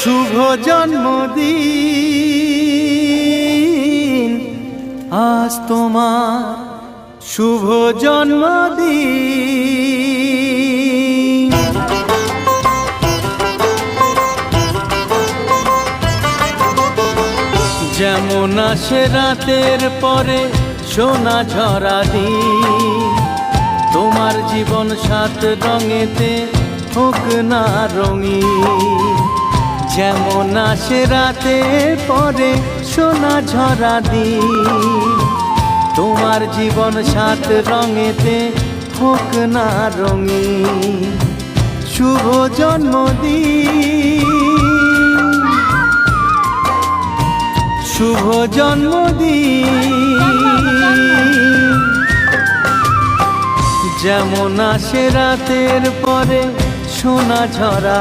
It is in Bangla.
শুভ জন্মদিন আজ তোমার শুভ জন্মদিন। যেমন আসে রাতের পরে সোনা ঝরা দিন, তোমার জীবন সাত রঙেতে হোক না রঙিন। যেমন আসে রাতের পরে সোনা ঝরা দিন, তোমার জীবন সাত রঙেতে হোক না রঙিন। শুভ জন্মদিন, শুভ জন্মদিন। যেমন আসে রাতের পরে সোনা ঝরা